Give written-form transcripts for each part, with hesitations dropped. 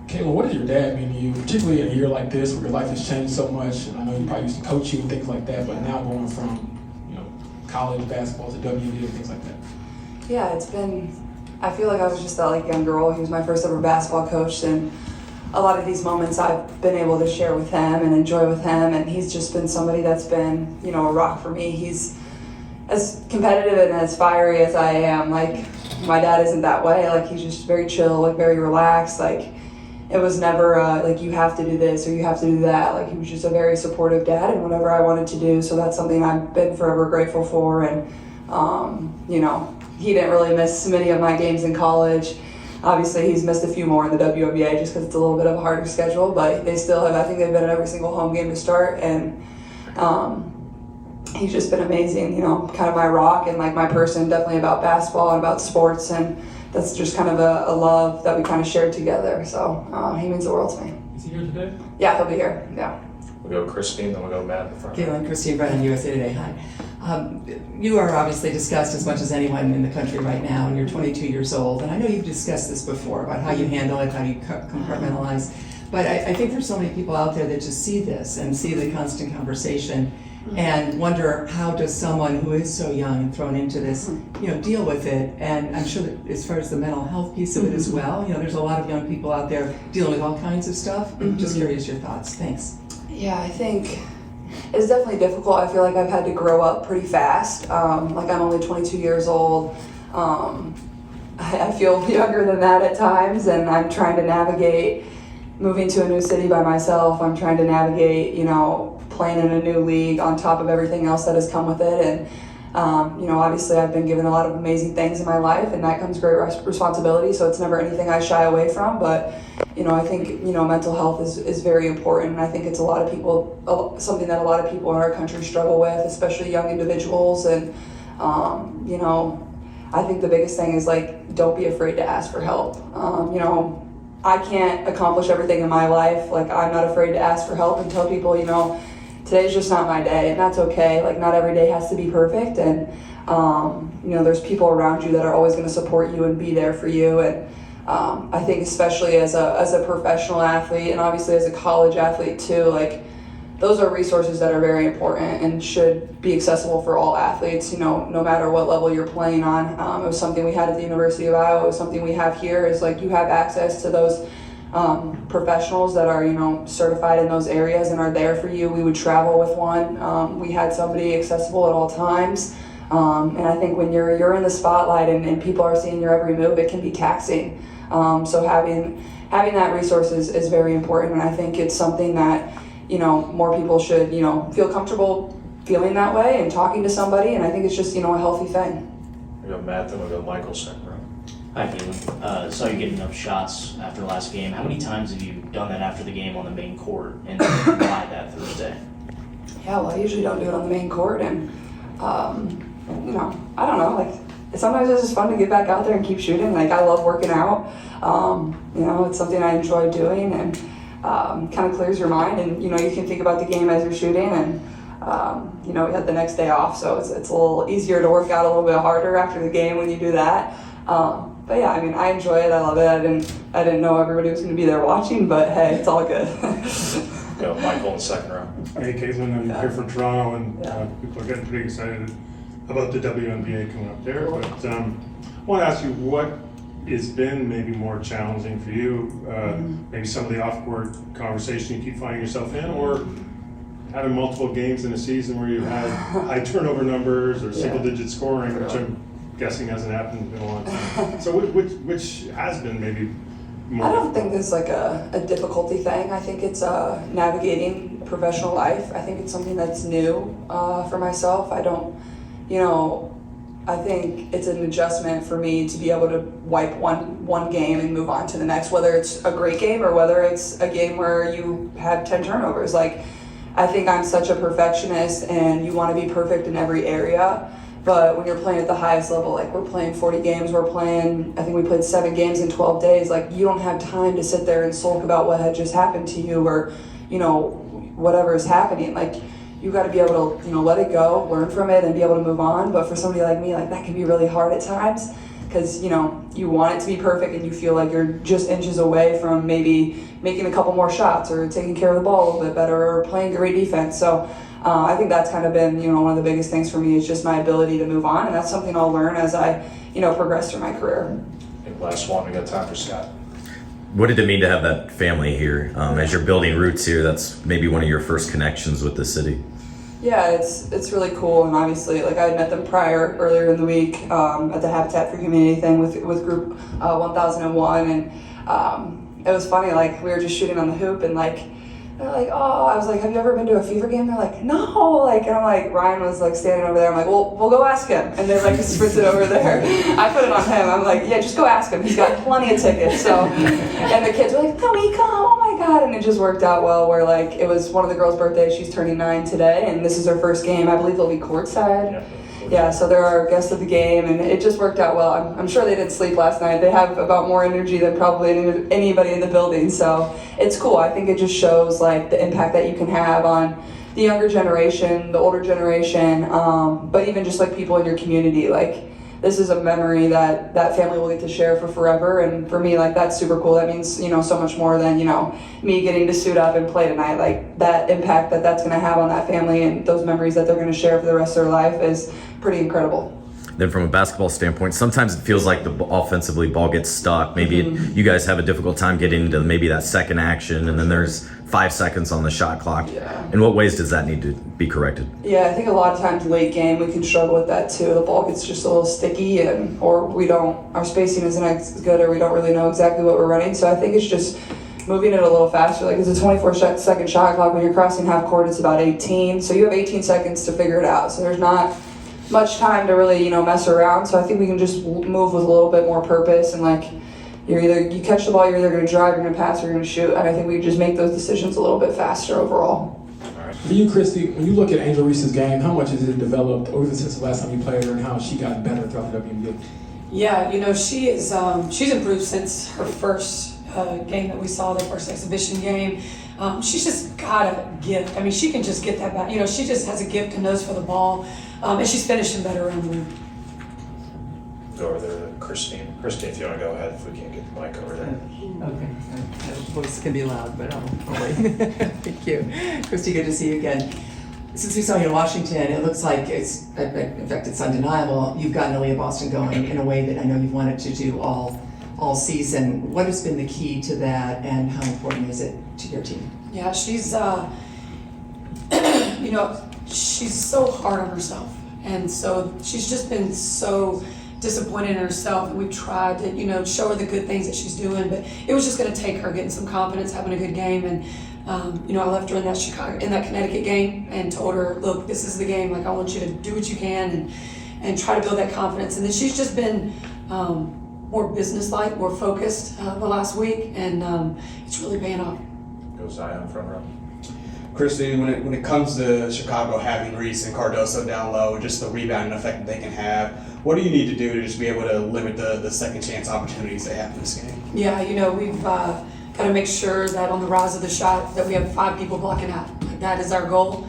Kayla, what does your dad mean to you, particularly in a year like this where your life has changed so much? And I know you probably used to coach you and things like that, but now going from college basketball to WNBA and things like that. Yeah, it's been. I feel like I was just that young girl. He was my first ever basketball coach, and a lot of these moments I've been able to share with him and enjoy with him. And he's just been somebody that's been a rock for me. He's as competitive and as fiery as I am. My dad isn't that way. He's just very chill, very relaxed. It was never you have to do this or you have to do that. He was just a very supportive dad and whatever I wanted to do. So that's something I've been forever grateful for. And, he didn't really miss many of my games in college. Obviously, he's missed a few more in the WNBA just because it's a little bit of a harder schedule. But they still have, I think they've been at every single home game to start. And he's just been amazing, kind of my rock and my person, definitely about basketball and about sports. And that's just kind of a love that we kind of shared together. So he means the world to me. Is he here today? Yeah, he'll be here. Yeah. We'll go Christie and then we'll go Matt in the front. Clark and Christie Sides on USA Today. Hi. You are obviously discussed as much as anyone in the country right now, and you're 22 years old. And I know you've discussed this before about how you handle it, how you compartmentalize. But I think there's so many people out there that just see this and see the constant conversation and wonder, how does someone who is so young and thrown into this, deal with it? And I'm sure that as far as the mental health piece of it as well, there's a lot of young people out there dealing with all kinds of stuff. I'm just curious your thoughts. Thanks. Yeah, I think it's definitely difficult. I feel like I've had to grow up pretty fast. I'm only 22 years old. I feel younger than that at times, and I'm trying to navigate moving to a new city by myself. I'm trying to navigate, playing in a new league on top of everything else that has come with it. And, obviously I've been given a lot of amazing things in my life, and that comes great responsibility. So it's never anything I shy away from. But, I think, mental health is very important. And I think it's something that a lot of people in our country struggle with, especially young individuals. And, I think the biggest thing is don't be afraid to ask for help. I can't accomplish everything in my life. I'm not afraid to ask for help and tell people, today's just not my day, and that's okay. Not every day has to be perfect, and there's people around you that are always going to support you and be there for you. And I think especially as a professional athlete, and obviously as a college athlete too, those are resources that are very important and should be accessible for all athletes, no matter what level you're playing on. It was something we had at the University of Iowa. It was something we have here, is you have access to those professionals that are, certified in those areas and are there for you. We would travel with one. We had somebody accessible at all times. And I think when you're in the spotlight and people are seeing your every move, it can be taxing. So having that resource is very important. And I think it's something that, more people should, feel comfortable feeling that way and talking to somebody. And I think it's just, a healthy thing. We go Matt, then we go Michael second row. Hi, Caitlin. Saw you getting enough shots after the last game. How many times have you done that after the game on the main court, and why that Thursday? Yeah, well, I usually don't do it on the main court, and I don't know. Sometimes it's just fun to get back out there and keep shooting. I love working out. It's something I enjoy doing, and kind of clears your mind. And you can think about the game as you're shooting, and we had the next day off, so it's a little easier to work out a little bit harder after the game when you do that. But yeah, I enjoy it. I love it. I didn't know everybody was going to be there watching, but hey, it's all good. Go Michael in the second row. Hey, Caitlin, I'm here from Toronto, and people are getting pretty excited about the WNBA coming up there. But I want to ask you, what has been maybe more challenging for you? Maybe some of the off-court conversation you keep finding yourself in, or having multiple games in a season where you had high turnover numbers or single-digit scoring, which I'm guessing hasn't happened in a long time. So which has been maybe more I don't think there's a difficulty thing. I think it's navigating professional life. I think it's something that's new for myself. I don't, I think it's an adjustment for me to be able to wipe one game and move on to the next, whether it's a great game or whether it's a game where you have 10 turnovers. I think I'm such a perfectionist, and you want to be perfect in every area. But when you're playing at the highest level, we're playing 40 games, I think we played 7 games in 12 days. You don't have time to sit there and sulk about what had just happened to you, or, whatever is happening. You got to be able to, let it go, learn from it, and be able to move on. But for somebody like me, that can be really hard at times, because, you you want it to be perfect and you feel like you're just inches away from maybe making a couple more shots or taking care of the ball a little bit better or playing great defense. So I think that's kind of been, one of the biggest things for me is just my ability to move on, and that's something I'll learn as I, progress through my career. I think last one, we got time for Scott. What did it mean to have that family here? As you're building roots here, that's maybe one of your first connections with the city. Yeah, it's really cool, and obviously, like, I had met them earlier in the week at the Habitat for Humanity thing with group 1001, and it was funny. Like, we were just shooting on the hoop, and like they're like, oh, I was like, have you ever been to a Fever game? They're like, no, like, and I'm like, Ryan was like standing over there. I'm like, well, we'll go ask him, and they like sprinted over there. I put it on him. I'm like, yeah, just go ask him. He's got plenty of tickets. So, and the kids were like, can we come? Oh my God! And it just worked out well. Where like it was one of the girls' birthdays. She's turning 9 today, and this is her first game. I believe they'll be courtside. Yeah, so they're our guests of the game, and it just worked out well. I'm sure they didn't sleep last night. They have about more energy than probably anybody in the building, so it's cool. I think it just shows like the impact that you can have on the younger generation, the older generation, but even just like people in your community. Like, this is a memory that family will get to share for forever, and for me, like, that's super cool. That means, so much more than, me getting to suit up and play tonight. Like, that impact that's going to have on that family and those memories that they're going to share for the rest of their life is pretty incredible. Then from a basketball standpoint, sometimes it feels like the offensively ball gets stuck. Maybe you guys have a difficult time getting into maybe that second action, and then there's 5 seconds on the shot clock. Yeah. In what ways does that need to be corrected? Yeah, I think a lot of times late game we can struggle with that too. The ball gets just a little sticky, or our spacing isn't as good, or we don't really know exactly what we're running. So I think it's just moving it a little faster. Like, it's a 24-second shot clock. When you're crossing half court, it's about 18. So you have 18 seconds to figure it out. So there's not much time to really, mess around. So I think we can just move with a little bit more purpose, and like, you catch the ball, you're either going to drive, you're going to pass, or you're going to shoot. And I think we just make those decisions a little bit faster overall. For you, Christie, when you look at Angel Reese's game, how much has it developed over since the last time you played her, and how has she gotten better throughout the WNBA? Yeah, she is. She's improved since her first game that we saw, the first exhibition game. She's just got a gift. I mean, she can just get that back. She just has a gift and nose for the ball, and she's finishing better around the rim. Go over there to Christine. Christine, if you want to go ahead, if we can't get the mic over there. Okay, voice can be loud, but I'll wait. Thank you. Christy, good to see you again. Since we saw you in Washington, it looks like in fact, it's undeniable, you've gotten Aaliyah Boston going in a way that I know you've wanted to do all season. What has been the key to that, and how important is it to your team? Yeah, she's, she's so hard on herself. And so she's just been so disappointed in herself, and we've tried to, show her the good things that she's doing, but it was just going to take her getting some confidence, having a good game. And I left her in that Connecticut game and told her, look, this is the game. Like, I want you to do what you can and try to build that confidence. And then she's just been more businesslike, more focused the last week, and it's really paying off. Go Zion front row. Christy, when it comes to Chicago having Reese and Cardoso down low, just the rebounding effect that they can have, what do you need to do to just be able to limit the second chance opportunities they have in this game? Yeah, we've got to make sure that on the rise of the shot that we have 5 people blocking out. Like, that is our goal.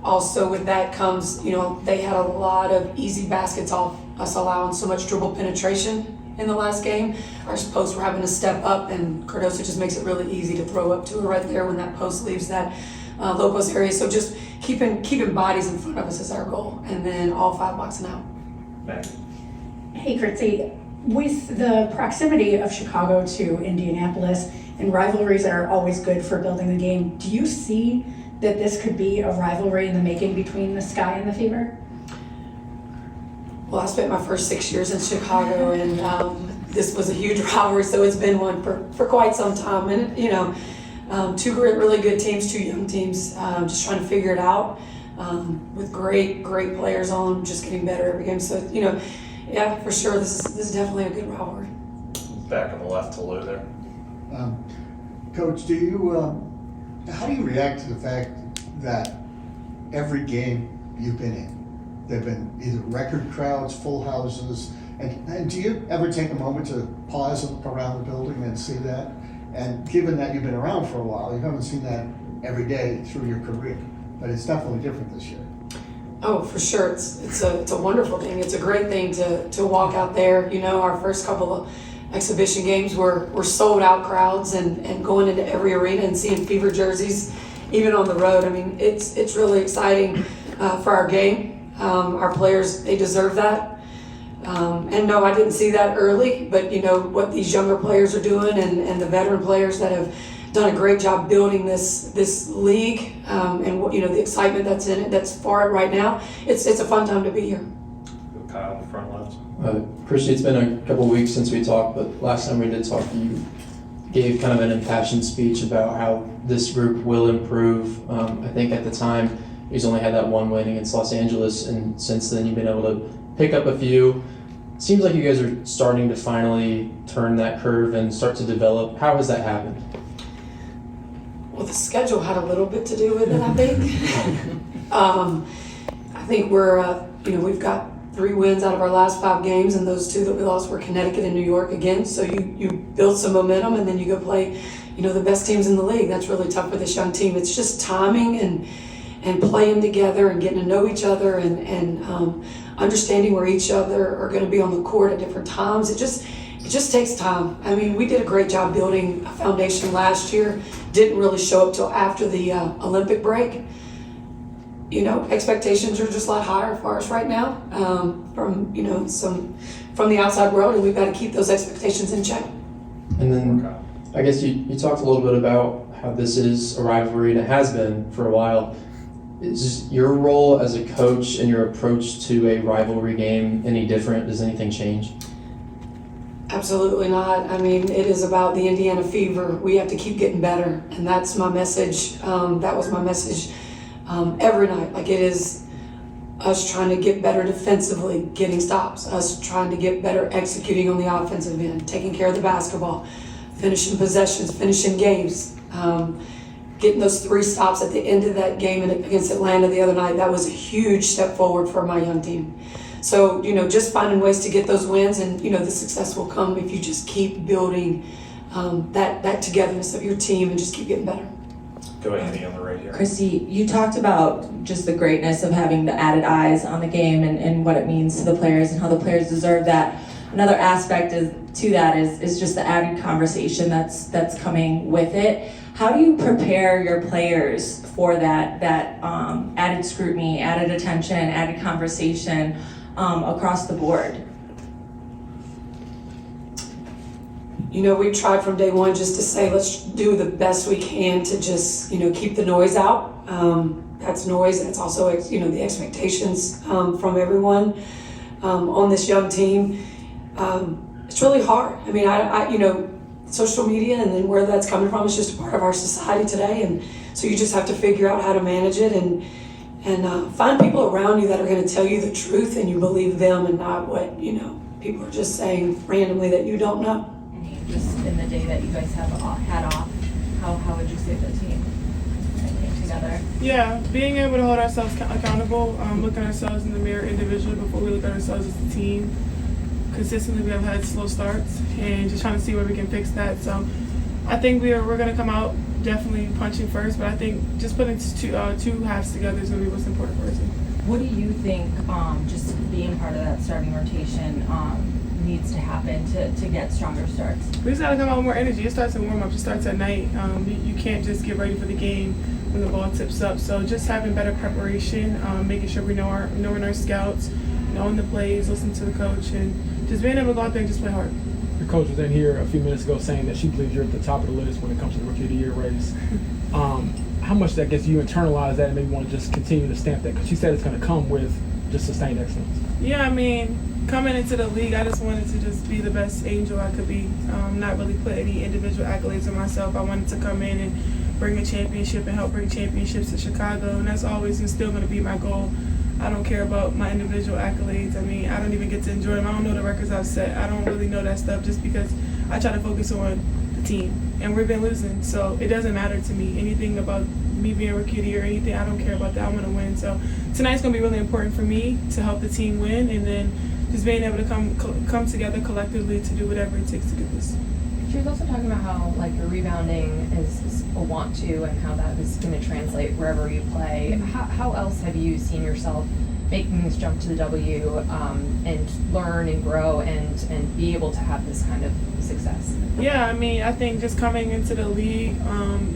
Also with that comes, they had a lot of easy baskets off us allowing so much dribble penetration in the last game. Our posts were having to step up, and Cardoso just makes it really easy to throw up to her right there when that post leaves that low post area. So just keeping bodies in front of us is our goal, and then all 5 boxing out. Matt. Hey, Christy, with the proximity of Chicago to Indianapolis and rivalries that are always good for building the game, do you see that this could be a rivalry in the making between the Sky and the Fever? Well, I spent my first 6 years in Chicago, and this was a huge rivalry, so it's been one for quite some time. And, 2 really good teams, 2 young teams, just trying to figure it out with great players on, just getting better every game. So, yeah, for sure, this is definitely a good rivalry. Back on the left to Lou there. Coach, how do you react to the fact that every game you've been in, there have been either record crowds, full houses, and do you ever take a moment to pause and look around the building and see that? And given that you've been around for a while, you haven't seen that every day through your career, but it's definitely different this year. Oh, for sure. It's a wonderful thing. It's a great thing to walk out there. You know, our first couple of exhibition games were sold out crowds, and going into every arena and seeing Fever jerseys, even on the road. I mean, it's really exciting for our game. Our players, they deserve that. And no, I didn't see that early, but you know what these younger players are doing, and the veteran players that have done a great job building this league, and what, you know, the excitement that's in it, that's for it right now. It's a fun time to be here. Kyle in the front left. Christie, it's been a couple weeks since we talked, but last time we did talk, you gave kind of an impassioned speech about how this group will improve. I think at the time, you've only had that one win against Los Angeles, and since then you've been able to pick up a few. Seems like you guys are starting to finally turn that curve and start to develop. How has that happened? Well, the schedule had a little bit to do with it, I think. I think we've got 3 wins out of our last 5 games, and those 2 that we lost were Connecticut and New York again. So you build some momentum, and then you go play, you know, the best teams in the league. That's really tough for this young team. It's just timing and playing together and getting to know each other and understanding where each other are going to be on the court at different times. It just takes time. I mean, we did a great job building a foundation last year. Didn't really show up till after the Olympic break. You know, expectations are just a lot higher for us right now from the outside world, and we've got to keep those expectations in check. And then I guess you talked a little bit about how this is a rivalry, and it has been for a while. Is your role as a coach and your approach to a rivalry game any different? Does anything change? Absolutely not. I mean, it is about the Indiana Fever. We have to keep getting better, and that's my message. That was my message every night. Like, it is us trying to get better defensively, getting stops, us trying to get better executing on the offensive end, taking care of the basketball, finishing possessions, finishing games. Getting those 3 stops at the end of that game against Atlanta the other night, that was a huge step forward for my young team. So, you know, just finding ways to get those wins, and, you know, the success will come if you just keep building that togetherness of your team and just keep getting better. Go Andy on the right here. Christie, you talked about just the greatness of having the added eyes on the game and what it means to the players and how the players deserve that. Another aspect to that is just the added conversation that's coming with it. How do you prepare your players for that added scrutiny, added attention, added conversation across the board? You know, we've tried from day one just to say, let's do the best we can to just, you know, keep the noise out. That's noise, and it's also, you know, the expectations from everyone on this young team. It's really hard. I mean, I you know, social media and then where that's coming from is just a part of our society today, and so you just have to figure out how to manage it and find people around you that are going to tell you the truth, and you believe them and not what, you know, people are just saying randomly that you don't know. Just in the day that you guys have had off, how would you say the team came together? Yeah, being able to hold ourselves accountable, look at ourselves in the mirror individually before we look at ourselves as a team. Consistently, we have had slow starts, and just trying to see where we can fix that. So I think we're going to come out definitely punching first, but I think just putting two halves together is going to be what's important for us. What do you think, just being part of that starting rotation, needs to happen to get stronger starts? We just got to come out with more energy. It starts in warm-up. It starts at night. You can't just get ready for the game when the ball tips up. So just having better preparation, making sure we knowing our scouts, knowing the plays, listening to the coach, and just being able to go out there and just play hard. Your coach was in here a few minutes ago saying that she believes you're at the top of the list when it comes to the Rookie of the Year race. How much that gets you internalize that and maybe want to just continue to stamp that? Because she said it's going to come with just sustained excellence. Yeah, I mean, coming into the league, I just wanted to just be the best Angel I could be. Not really put any individual accolades on myself. I wanted to come in and bring a championship and help bring championships to Chicago, and that's always and still going to be my goal. I don't care about my individual accolades. I mean, I don't even get to enjoy them. I don't know the records I've set. I don't really know that stuff just because I try to focus on the team. And we've been losing, so it doesn't matter to me. Anything about me being Rookie of the Year or anything, I don't care about that. I want to win. So tonight's going to be really important for me to help the team win, and then just being able to come together collectively to do whatever it takes to do this. She was also talking about how like your rebounding is a want to and how that is going to translate wherever you play. How else have you seen yourself making this jump to the W and learn and grow and be able to have this kind of success? Yeah, I mean, I think just coming into the league,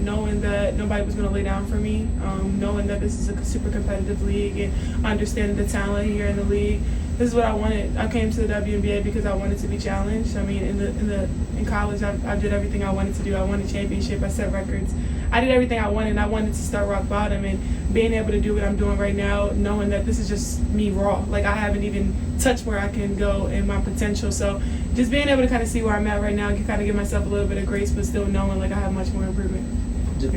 knowing that nobody was going to lay down for me, knowing that this is a super competitive league and understanding the talent here in the league, this is what I wanted. I came to the WNBA because I wanted to be challenged. I mean, in college, I did everything I wanted to do. I won a championship. I set records. I did everything I wanted, and I wanted to start rock bottom. And being able to do what I'm doing right now, knowing that this is just me raw. Like, I haven't even touched where I can go and my potential. So just being able to kind of see where I'm at right now, can kind of give myself a little bit of grace, but still knowing like I have much more improvement. Did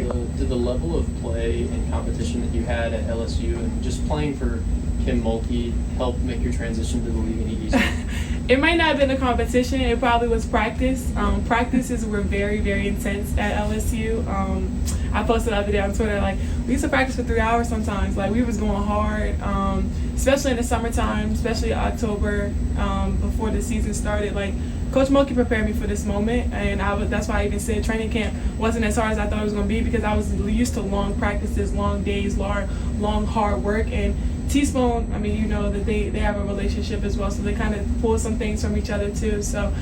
the level of play and competition that you had at LSU and just playing for Kim Mulkey help make your transition to the league any easier? It might not have been a competition. It probably was practice. Practices were very, very intense at LSU. I posted the other day on Twitter, like, we used to practice for 3 hours sometimes. Like, we was going hard, especially in the summertime, especially October, before the season started. Like, Coach Mulkey prepared me for this moment, and that's why I even said training camp wasn't as hard as I thought it was going to be, because I was used to long practices, long days, long hard work. And Teaspoon, I mean, you know that they have a relationship as well, so they kind of pull some things from each other too. So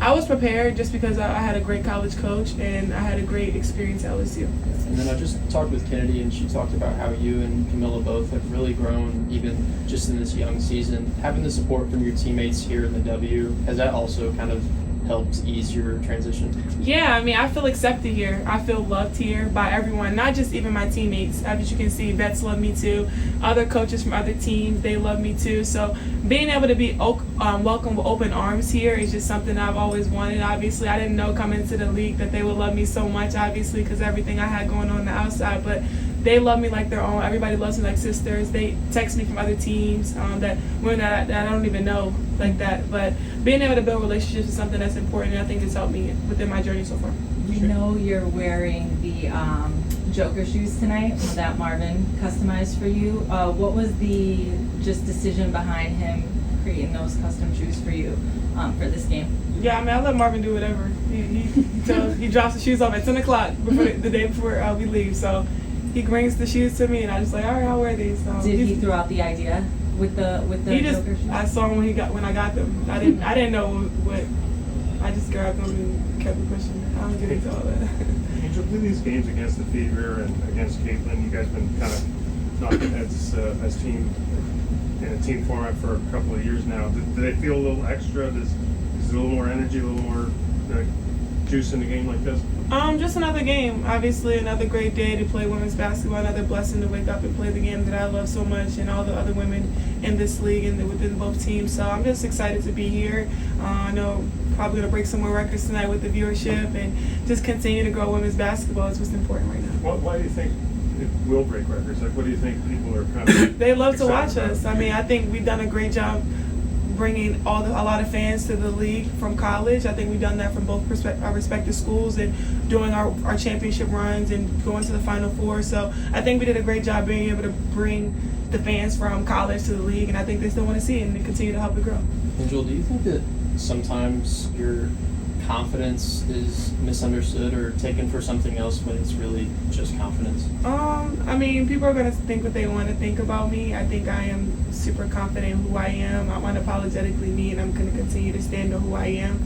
I was prepared just because I had a great college coach and I had a great experience at LSU. And then I just talked with Kennedy, and she talked about how you and Camilla both have really grown even just in this young season. Having the support from your teammates here in the W, has that also kind of helped ease your transition? Yeah, I mean, I feel accepted here. I feel loved here by everyone, not just even my teammates. As you can see, vets love me too. Other coaches from other teams, they love me too. So being able to be welcomed with open arms here is just something I've always wanted. Obviously, I didn't know coming into the league that they would love me so much, obviously, because everything I had going on the outside. But they love me like their own. Everybody loves me like sisters. They text me from other teams that I don't even know like that. But being able to build relationships is something that's important, and I think it's helped me within my journey so far. We know you're wearing the Joker shoes tonight that Marvin customized for you. What was the decision behind him creating those custom shoes for you for this game? Yeah, I mean, I let Marvin do whatever. He drops the shoes off at 10 o'clock the day before we leave. So he brings the shoes to me, and I just like, all right, I'll wear these. Did he throw out the idea with the Joker shoes? I saw him when I got them. I didn't know what. I just grabbed them and kept it pushing. I don't get into all that. Angel, through these games against the Fever and against Caitlin, you guys been kind of knocking heads as team in a team format for a couple of years now. Do they feel a little extra? Is there a little more energy, a little more juice in a game like this? Just another game. Obviously, another great day to play women's basketball. Another blessing to wake up and play the game that I love so much, and all the other women in this league and within both teams. So I'm just excited to be here. I know probably gonna break some more records tonight with the viewership, and just continue to grow women's basketball is what's important right now. Why do you think it will break records? Like, what do you think people are kind of? They love to watch us. I mean, I think we've done a great job bringing a lot of fans to the league from college. I think we've done that from both our respective schools and doing our championship runs and going to the Final Four. So I think we did a great job being able to bring the fans from college to the league, and I think they still want to see it and continue to help it grow. Angel, do you think that sometimes your confidence is misunderstood or taken for something else when it's really just confidence? I mean, people are going to think what they want to think about me. I think I am super confident in who I am. I'm unapologetically me, and I'm going to continue to stand on who I am,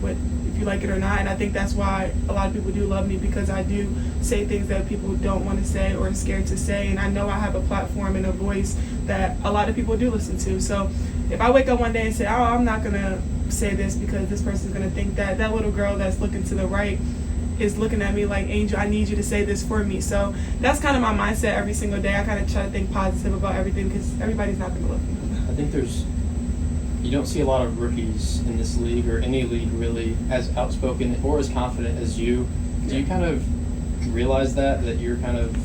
if you like it or not. And I think that's why a lot of people do love me, because I do say things that people don't want to say or are scared to say. And I know I have a platform and a voice that a lot of people do listen to. So if I wake up one day and say, oh, I'm not going to say this because this person's going to think that little girl that's looking to the right is looking at me like, Angel, I need you to say this for me. So that's kind of my mindset every single day. I kind of try to think positive about everything, because everybody's not going to love me. I think you don't see a lot of rookies in this league, or any league really, as outspoken or as confident as you. Do you kind of realize that you're kind of,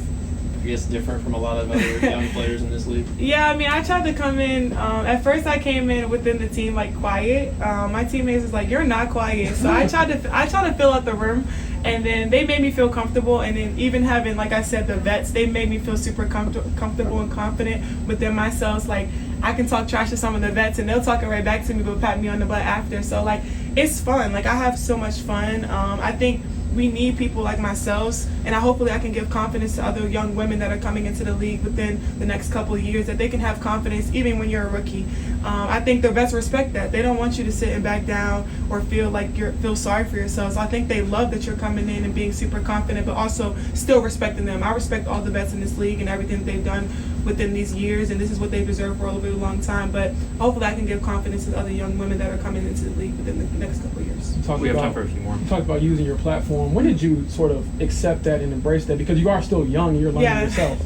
I guess, different from a lot of other young players in this league? Yeah, I mean, I tried to come in, at first I came in within the team like quiet. My teammates was like, you're not quiet. So I tried to fill out the room, and then they made me feel comfortable. And then even having, like I said, the vets, they made me feel super comfortable and confident within myself. Like, I can talk trash to some of the vets and they'll talk it right back to me, but pat me on the butt after. So like, It's fun. Like, I have so much fun. I think we need people like myself, and hopefully I can give confidence to other young women that are coming into the league within the next couple of years, that they can have confidence even when you're a rookie. I think the vets respect that. They don't want you to sit and back down or feel like feel sorry for yourselves. I think they love that you're coming in and being super confident, but also still respecting them. I respect all the vets in this league and everything that they've done within these years, and this is what they deserve for a really long time. But hopefully I can give confidence to other young women that are coming into the league within the next couple of years. We have time for a few more. You talked about using your platform. When did you sort of accept that and embrace that? Because you are still young, you're learning yourself.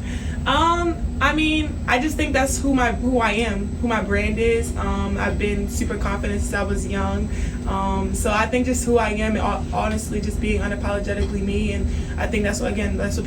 I mean, I just think that's who I am, who my brand is. I've been super confident since I was young. So I think just who I am, and honestly, just being unapologetically me. And I think that's what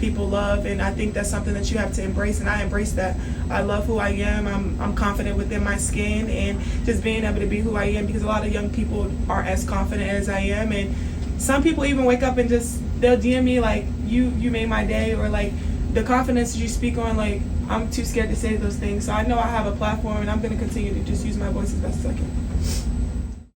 people love. And I think that's something that you have to embrace. And I embrace that. I love who I am. I'm confident within my skin, and just being able to be who I am, because a lot of young people aren't as confident as I am. And some people even wake up and they'll DM me like, you made my day, or like, the confidence you speak on, like, I'm too scared to say those things. So I know I have a platform, and I'm going to continue to just use my voice as best as I can.